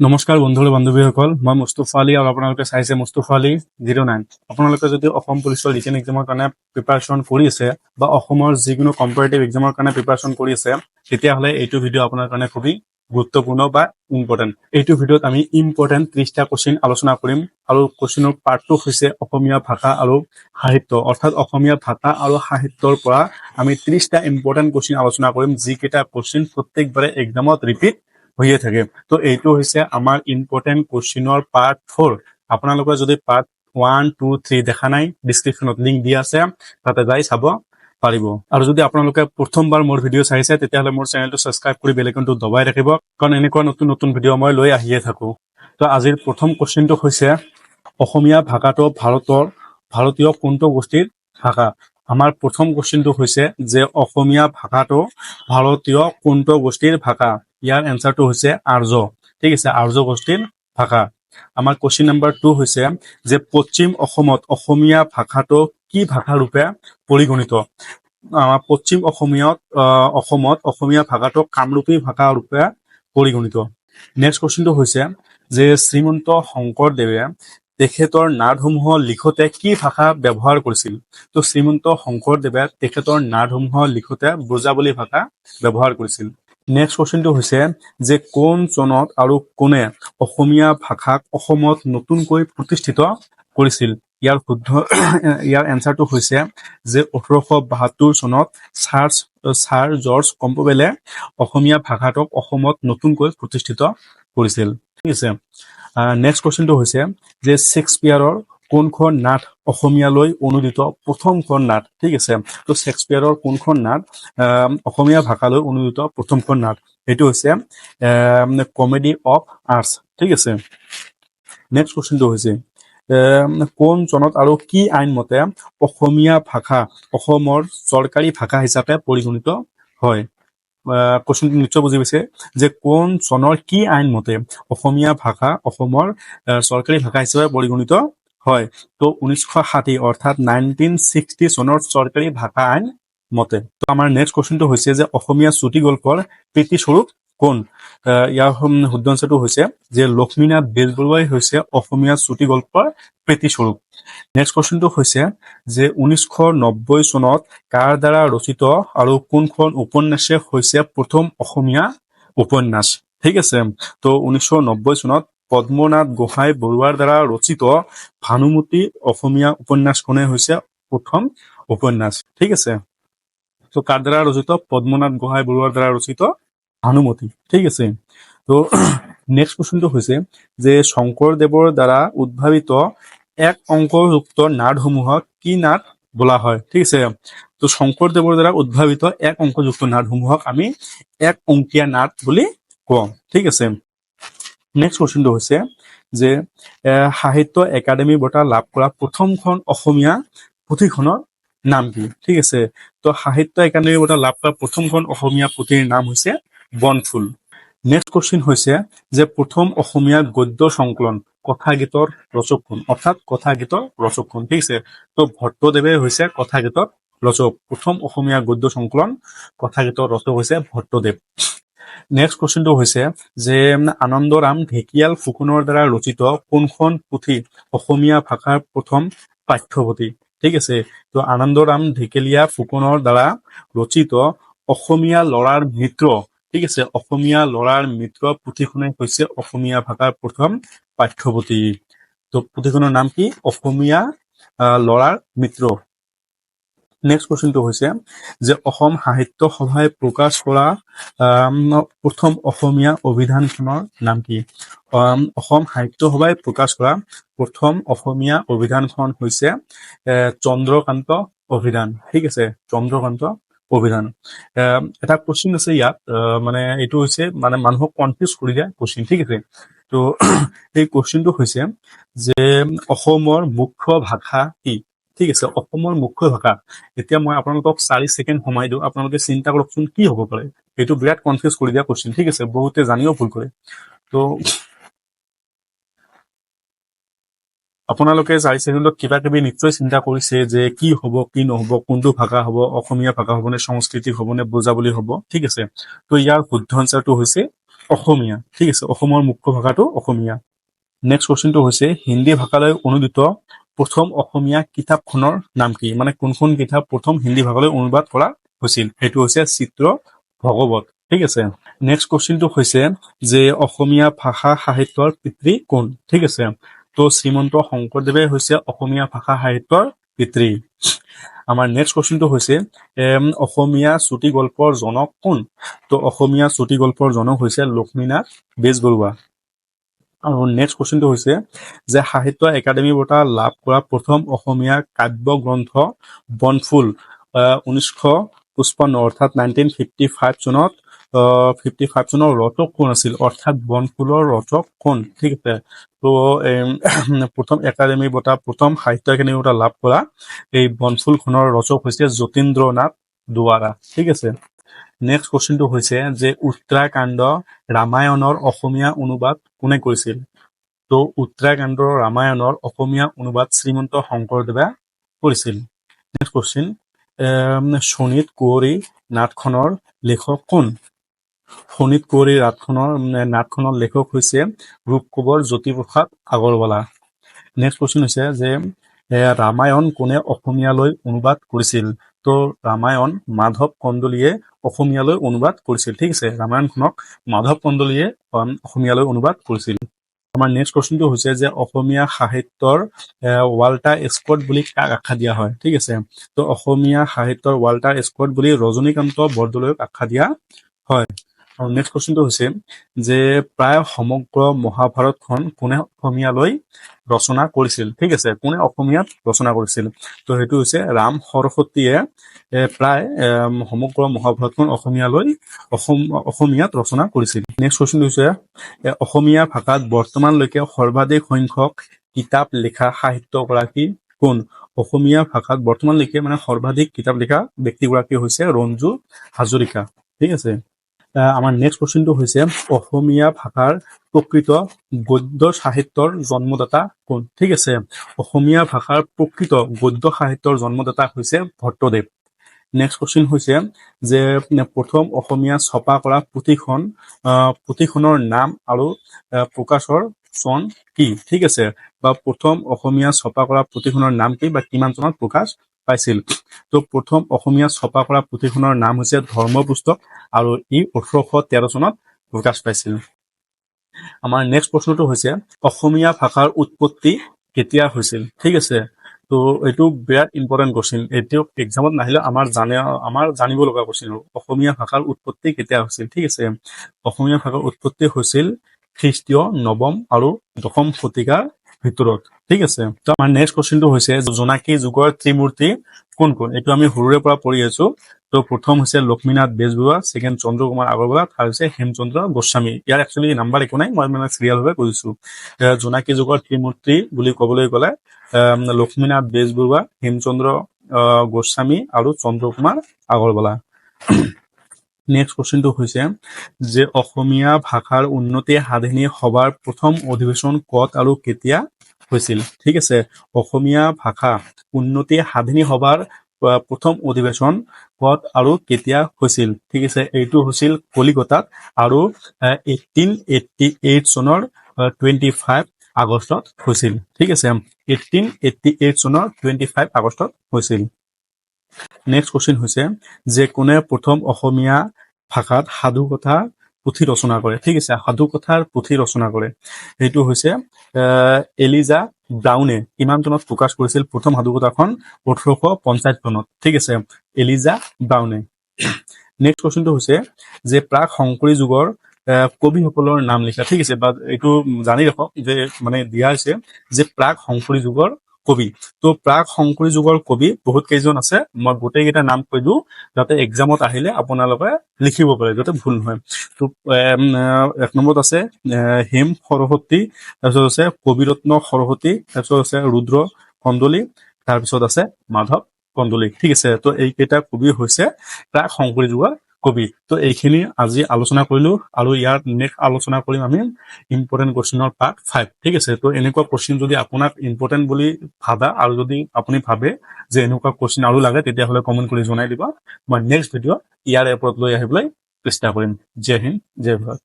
নমস্কাৰ বন্ধু আৰু বান্ধৱীসকল, মই মুস্তফা আলী আৰু আপোনালোকে চাইছে মুস্তফা আলী 09। আপোনালোকে যদি অসম পুলিচৰ ৰিটেন এক্সামৰ কাৰণে প্ৰিপাৰেশ্যন কৰি আছে বা অসমৰ যিকোনো কম্পাৰেটিভ এক্সামৰ কাৰণে প্ৰিপাৰেশ্যন কৰি আছে, তেতিয়াহ'লে এইটো ভিডিঅ' আপোনাৰ কাৰণে খুবেই গুৰুত্বপূৰ্ণ বা ইম্পৰ্টেণ্ট। এইটো ভিডিঅ'ত আমি ইম্পৰ্টেণ্ট 30টা কুৱেশ্যন আলোচনা কৰিম আৰু কুৱেশ্যনৰ পাৰ্টটো হৈছে অসমীয়া ভাষা আৰু সাহিত্য, অৰ্থাৎ অসমীয়া ভাষা আৰু সাহিত্যৰ পৰা আমি 30টা ইম্পৰ্টেণ্ট কুৱেশ্যন আলোচনা কৰিম, যিকেইটা কুৱেশ্যন প্ৰত্যেকবাৰে এক্সামত ৰিপিট হৈয়ে থাকে। তো এইটো হৈছে আমাৰ ইম্পৰ্টেণ্ট কুৱেশ্যনৰ পাৰ্ট 4। আপোনালোকে যদি পাৰ্ট 1, 2, 3 দেখা নাই, ডিছক্ৰিপশ্যনত লিংক দিয়া আছে, তাতে যাই চাব পাৰিব। আৰু যদি আপোনালোকে প্ৰথমবাৰ মোৰ ভিডিঅ' চাইছে, তেতিয়াহ'লে মোৰ চেনেলটো ছাবস্ক্ৰাইব কৰি বেল আইকনটো দবাই ৰাখিব, কাৰণ এনেকুৱা নতুন নতুন ভিডিঅ' মই লৈ আহিয়ে থাকোঁ। তো আজিৰ প্ৰথম কুৱেশ্যনটো হৈছে অসমীয়া ভাষাটো ভাৰতীয় কোনটো গোষ্ঠীৰ ভাষা? আমাৰ প্ৰথম কুৱেশ্যনটো হৈছে যে অসমীয়া ভাষাটো ভাৰতীয় কোনটো গোষ্ঠীৰ ভাষা? ইয়াৰ এনচাৰটো হৈছে আৰ্য। ঠিক আছে, আৰ্য গোষ্ঠীৰ ভাষা। আমাৰ কুৱেশ্যন নম্বৰ 2 হৈছে যে পশ্চিম অসমত অসমীয়া ভাষাটো কি ভাষা ৰূপে পৰিগণিত? পশ্চিম অসমত অসমীয়া ভাষাটো কামৰূপী ভাষা ৰূপে পৰিগণিত। নেক্সট কুৱেশ্যনটো হৈছে যে শ্ৰীমন্ত শংকৰদেৱে তেখেতৰ নাটসমূহ লিখোতে কি ভাষা ব্যৱহাৰ কৰিছিল? তো শ্ৰীমন্ত শংকৰদেৱে তেখেতৰ নাটসমূহ লিখোতে ব্ৰজাৱলী ভাষা ব্যৱহাৰ কৰিছিল। নেক্সট কুৱেশ্যনটো হৈছে যে কোন চনত আৰু কোনে অসমীয়া ভাষাক অসমত নতুনকৈ প্ৰতিষ্ঠিত কৰিছিল? ইয়াৰ এনচাৰটো হৈছে যে 1872 চনত ছাৰ জৰ্জ কম্পবেলে অসমীয়া ভাষাটোক অসমত নতুনকৈ প্ৰতিষ্ঠিত কৰিছিল। ঠিক আছে। নেক্সট কুৱেশ্যনটো হৈছে যে শ্বেক্সপিয়াৰৰ কোনখন নাট অসমীয়ালৈ অনুদিত প্ৰথমখন নাট? ঠিক আছে, তো শ্বেক্সপিয়াৰৰ কোনখন নাট অসমীয়া ভাষালৈ অনুদিত প্ৰথমখন নাট? এইটো হৈছে কমেডি অফ আৰ্টছ। ঠিক আছে। নেক্সট কুৱেশ্যনটো হৈছে কোন চনত আৰু কি আইন মতে অসমীয়া ভাষা অসমৰ চৰকাৰী ভাষা হিচাপে পৰিগণিত হয়? কুৱেশ্যনটো নিশ্চয় বুজি পাইছে যে কোন চনৰ কি আইন মতে অসমীয়া ভাষা অসমৰ চৰকাৰী ভাষা হিচাপে পৰিগণিত হয়? তো 1960 অৰ্থাৎ 1960 চনৰ চৰকাৰী ভাষা আইন মতে। তো আমাৰ নেক্সট কুৱেশ্যনটো হৈছে যে অসমীয়া চুটি গল্পৰ প্ৰীতিস্বৰূপ কোন? ইয়াৰ শুদ্ধ আনচাৰটো হৈছে যে লক্ষ্মীনাথ বেজবৰুৱাই হৈছে অসমীয়া চুটি গল্পৰ প্ৰীতিস্বৰূপ। নেক্সট কুৱেশ্যনটো হৈছে যে 1990 চনত কাৰ দ্বাৰা ৰচিত আৰু কোনখন উপন্যাসে হৈছে প্ৰথম অসমীয়া উপন্যাস? ঠিক আছে, তো 1990 চনত পদ্মনাথ গোহাঁই বৰুৱাৰ দ্বাৰা ৰচিত ভানুমতী অসমীয়া উপন্যাসখনে হৈছে প্ৰথম উপন্যাস। ঠিক আছে, তো কাৰ দ্বাৰা ৰচিত? পদ্মনাথ গোহাঁই বৰুৱাৰ দ্বাৰা ৰচিত ভানুমতী। ঠিক আছে। তো নেক্সট কুৱেশ্যনটো হৈছে যে শংকৰদেৱৰ দ্বাৰা উদ্ভাৱিত এক অংকযুক্ত নাটসমূহক কি নাট বোলা হয়? ঠিক আছে, তো শংকৰদেৱৰ দ্বাৰা উদ্ভাৱিত এক অংকযুক্ত নাটসমূহক আমি এক অংকীয়া নাট বুলি কওঁ। ঠিক আছে। নেক্সট কুৱেশ্যনটো হৈছে যে সাহিত্য একাডেমী বঁটা লাভ কৰা প্ৰথমখন অসমীয়া পুথিখনৰ নাম কি? ঠিক আছে, তো সাহিত্য একাডেমী বঁটা লাভ কৰা প্ৰথমখন অসমীয়া পুথিৰ নাম হৈছে বনফুল। নেক্সট কুৱেশ্যন হৈছে যে প্ৰথম অসমীয়া গদ্য সংকলন কথাগীতৰ ৰচক কোন? অৰ্থাৎ কথাগীতৰ ৰচক কোন? ঠিক আছে, তো ভট্টদেৱে হৈছে কথাগীতৰ ৰচক। প্ৰথম অসমীয়া গদ্য সংকলন কথাগীতৰ ৰচক হৈছে ভট্টদেৱ। নেক্সট কুৱেশ্যনটো হৈছে যে আনন্দৰাম ঢেকিয়াল ফুকনৰ দ্বাৰা ৰচিত কোনখন পুথি অসমীয়া ভাষাৰ প্ৰথম পাঠ্যপুথি? ঠিক আছে, তো আনন্দৰাম ঢেকিয়াল ফুকনৰ দ্বাৰা ৰচিত অসমীয়া ল'ৰাৰ মিত্ৰ, ঠিক আছে, অসমীয়া ল'ৰাৰ মিত্ৰ পুথিখনে হৈছে অসমীয়া ভাষাৰ প্ৰথম পাঠ্যপুথি। তো পুথিখনৰ নাম কি? অসমীয়া ল'ৰাৰ মিত্ৰ। নেক্সট কুৱেশ্যনটো হৈছে যে অসম সাহিত্য সভাই প্ৰকাশ কৰা প্ৰথম অসমীয়া অভিধানখনৰ নাম কি? অসম সাহিত্য সভাই প্ৰকাশ কৰা প্ৰথম অসমীয়া অভিধানখন হৈছে চন্দ্ৰকান্ত অভিধান। ঠিক আছে, চন্দ্ৰকান্ত অভিধান। এটা কুৱেশ্যন আছে ইয়াত, মানে এইটো হৈছে মানে মানুহক কনফিউজ কৰি দিয়া কুৱেশ্যন। ঠিক আছে, তো এই কুৱেশ্যনটো হৈছে যে অসমৰ মুখ্য ভাষা কি? ঠিক আছে, অসমৰ মুখ্য ভাষা। এতিয়া মই আপোনালোকক 4 ছেকেণ্ড সময় দিওঁ, আপোনালোকে চিন্তা কৰকচোন কি হ'ব পাৰে। এইটো বিৰাট কনফিউজ কৰি দিয়া কুৱেশ্যন। ঠিক আছে, বহুতে জানিও ভুল কৰে। তো আপোনালোকে 4 ছেকেণ্ডত কিবা কিবি নিশ্চয় চিন্তা কৰিছে যে কি হ'ব কি নহ'ব, কোনটো ভাষা হ'ব, অসমীয়া ভাষা হ'ব নে সংস্কৃতি হ'ব নে ব্ৰজাৱলী হ'ব। ঠিক আছে, তো ইয়াৰ শুদ্ধ আনচাৰটো হৈছে অসমীয়া, ঠিক আছে, অসমৰ মুখ্য ভাষাটো অসমীয়া। নেক্সট কুৱেশ্যনটো হৈছে হিন্দী ভাষালৈ অনুদিত প্ৰথম অসমীয়া কিতাপখনৰ নাম কি, মানে কোনখন কিতাপ প্ৰথম হিন্দী ভাষালৈ অনুবাদ কৰা হৈছিল, সেইটো হৈছে চিত্ৰ ভগৱত, ঠিক আছে। নেক্সট কুৱেশ্যনটো হৈছে যে অসমীয়া ভাষা সাহিত্যৰ পিতৃ কোন, ঠিক আছে। তো শ্ৰীমন্ত শংকৰদেৱে হৈছে অসমীয়া ভাষা সাহিত্যৰ পিতৃ। আমাৰ নেক্সট কুৱেশ্যনটো হৈছে অসমীয়া চুটি গল্পৰ জনক কোন, তো অসমীয়া চুটি গল্পৰ জনক হৈছে লক্ষ্মীনাথ বেজবৰুৱা। আৰু নেক্সট কুৱেশ্যনটো হৈছে যে সাহিত্য একাডেমী বঁটা লাভ কৰা প্ৰথম অসমীয়া কাব্য গ্ৰন্থ বনফুল 1955 অৰ্থাৎ 1955 চনত 55 চনৰ ৰচক কোন আছিল, অৰ্থাৎ বনফুলৰ ৰচক কোন, ঠিক আছে। তো প্ৰথম একাডেমী বঁটা, প্ৰথম সাহিত্য একাডেমী বঁটা লাভ কৰা এই বনফুলখনৰ ৰচক হৈছে যতীন্দ্ৰনাথ দুৱাৰা, ঠিক আছে। নেক্সট কুৱেশ্যনটো হৈছে যে উত্তৰাকাণ্ড ৰামায়ণৰ অসমীয়া অনুবাদ কোনে কৰিছিল, তো উত্তৰাকাণ্ড ৰামায়ণৰ অসমীয়া অনুবাদ শ্ৰীমন্ত শংকৰদেৱে কৰিছিল। নেক্সট কুৱেশ্যন শোণিত কুঁৱৰী নাটখনৰ লেখক কোন, শোণিত কুঁৱৰী নাটখনৰ লেখক হৈছে ৰূপকোঁৱৰ জ্যোতিপ্ৰসাদ আগৰৱালা। নেক্সট কুৱেশ্যন হৈছে যে ৰামায়ণ কোনে অসমীয়ালৈ অনুবাদ কৰিছিল, তো ৰামায়ণ মাধৱ কন্দলীয়ে অসমীয়ালৈ অনুবাদ কৰিছিল, ঠিক আছে। ৰামায়ণখনক মাধৱ কন্দলীয়ে অসমীয়ালৈ অনুবাদ কৰিছিল। আমাৰ নেক্সট কুৱেশ্যনটো হৈছে যে অসমীয়া সাহিত্যৰ ৱাল্টাৰ স্কট বুলি কাক আখ্যা দিয়া হয়, ঠিক আছে। তো অসমীয়া সাহিত্যৰ ৱাল্টাৰ স্কট বুলি ৰজনীকান্ত বৰদলৈক আখ্যা দিয়া হয়। আৰু নেক্সট কুৱেশ্যনটো হৈছে যে প্ৰায় সমগ্ৰ মহাভাৰতখন কোনে অসমীয়ালৈ ৰচনা কৰিছিল, ঠিক আছে, কোনে অসমীয়াত ৰচনা কৰিছিল, তো সেইটো হৈছে ৰাম সৰস্বতীয়ে প্ৰায় সমগ্ৰ মহাভাৰতখন অসমীয়াত ৰচনা কৰিছিল। নেক্সট কুৱেশ্যন হৈছে অসমীয়া ভাষাত বৰ্তমানলৈকে সৰ্বাধিক সংখ্যক কিতাপ লিখা সাহিত্যগৰাকী কোন, অসমীয়া ভাষাত বৰ্তমানলৈকে মানে সৰ্বাধিক কিতাপ লিখা ব্যক্তিগৰাকী হৈছে ৰঞ্জু হাজৰিকা, ঠিক আছে। আমাৰ নেক্সট কুৱেশ্যনটো হৈছে অসমীয়া ভাষাৰ প্ৰকৃত গদ্য সাহিত্যৰ জন্মদাতা কোন, ঠিক আছে। অসমীয়া ভাষাৰ প্ৰকৃত গদ্য সাহিত্যৰ জন্মদাতা হৈছে ভট্টদেৱ। নেক্সট কুৱেশ্যন হৈছে যে প্ৰথম অসমীয়া ছপা কৰা পুথিখনৰ নাম আৰু প্ৰকাশৰ চন কি, ঠিক আছে, বা প্ৰথম অসমীয়া ছপা কৰা পুথিখনৰ নাম কি বা কিমান চনত প্ৰকাশ পাইছিল। তো প্ৰথম অসমীয়া ছপা কৰা পুথিখনৰ নাম হৈছে ধৰ্মপুস্তক আৰু ই 1813 চনত প্ৰকাশ পাইছিল। আমাৰ নেক্সট প্ৰশ্নটো হৈছে অসমীয়া ভাষাৰ উৎপত্তি কেতিয়া হৈছিল, ঠিক আছে। তো এইটো বিৰাট ইম্পৰ্টেণ্ট কুৱেশ্যন, এইটো এক্সামত নাহিলে আমাৰ জানিব লগা কুৱেশ্যন। অসমীয়া ভাষাৰ উৎপত্তি কেতিয়া হৈছিল, ঠিক আছে। অসমীয়া ভাষাৰ উৎপত্তি হৈছিল খ্ৰীষ্টীয় নৱম আৰু দশম শতিকাৰ ভিতৰত, ঠিক আছে। তো আমাৰ নেক্সট কুৱেশ্যনটো হৈছে জোনাকী যুগৰ ত্ৰিমূৰ্তি কোন কোন, এইটো আমি সৰুৰে পৰা পঢ়ি আছো। তো প্ৰথম হৈছে লক্ষ্মীনাথ বেজবৰুৱা, ছেকেণ্ড চন্দ্ৰকুমাৰ আগৰৱালা, থাৰ্ড হৈছে হেমচন্দ্ৰ গোস্বামী। ইয়াৰ একচুৱেলি নাম্বাৰ একো নাই, মই মানে চিৰিয়েলভাৱে কৈছো। জোনাকী যুগৰ ত্ৰিমূৰ্তি বুলি ক'বলৈ গ'লে লক্ষ্মীনাথ বেজবৰুৱা, হেমচন্দ্ৰ গোস্বামী আৰু চন্দ্ৰকুমাৰ আগৰৱালা। নেক্সট কুৱেশ্যনটো হৈছে যে অসমীয়া ভাষাৰ উন্নতি সাধিনী সভাৰ প্ৰথম অধিৱেশন ক'ত আৰু কেতিয়া হৈছিল, ঠিক আছে। অসমীয়া ভাষা উন্নতি সাধিনী সভাৰ প্ৰথম অধিৱেশন ক'ত আৰু কেতিয়া হৈছিল, ঠিক আছে। এইটো হৈছিল কলিকতাত আৰু 1888 চনৰ 25 আগষ্টত হৈছিল, ঠিক আছে। 1888 চনৰ 25 আগষ্টত হৈছিল। নেক্সট কুৱেশ্যন হৈছে যে কোনে প্ৰথম অসমীয়া ভাষাত সাধুকথা পুথি ৰচনা কৰে, ঠিক আছে, সাধুকথাৰ পুথি ৰচনা কৰে, সেইটো হৈছে এলিজা ব্ৰাউনে। কিমান চনত প্ৰকাশ কৰিছিল প্ৰথম সাধুকথাখন, 1850 চনত, ঠিক আছে, এলিজা ব্ৰাউনে। নেক্সট কুৱেশ্যনটো হৈছে যে প্ৰাক শংকৰী যুগৰ কবিসকলৰ নাম লিখা, ঠিক আছে, বা এইটো জানি ৰাখক যে মানে দিয়া হৈছে যে প্ৰাক শংকৰী যুগৰ কবি। তো প্ৰাক শংকৰী যুগৰ কবি বহুত কেইজন আছে, মই গোটেইকেইটা নাম কৈ দিওঁ যাতে এক্সামত আহিলে আপোনালোকে লিখিব পাৰে যাতে ভুল নহয়। তো 1 নম্বৰত আছে হেম সৰস্বতী, তাৰপিছত আছে কবিৰত্ন সৰস্বতী, তাৰপিছত আছে ৰুদ্ৰ কন্দলী, তাৰপিছত আছে মাধৱ কন্দলী, ঠিক আছে। তো এইকেইটা কবি হৈছে প্ৰাক শংকৰী যুগৰ কবি। তো এইখিনি আজি আলোচনা কৰিলো আৰু ইয়াৰ নেক্সট আলোচনা কৰিম আমি ইম্পৰ্টেণ্ট কুৱেশ্যনৰ পাৰ্ট 5, ঠিক আছে। তো এনেকুৱা কুৱেশ্যন যদি আপোনাক ইম্পৰ্টেণ্ট বুলি ভাবা আৰু যদি আপুনি ভাবে যে এনেকুৱা কুৱেশ্যন আৰু লাগে তেতিয়াহ'লে কমেণ্ট কৰি জনাই দিব। মই নেক্সট ভিডিঅ' ইয়াৰ ওপৰত লৈ আহিবলৈ চেষ্টা কৰিম। জয় হিন্দ, জয় ভাৰত।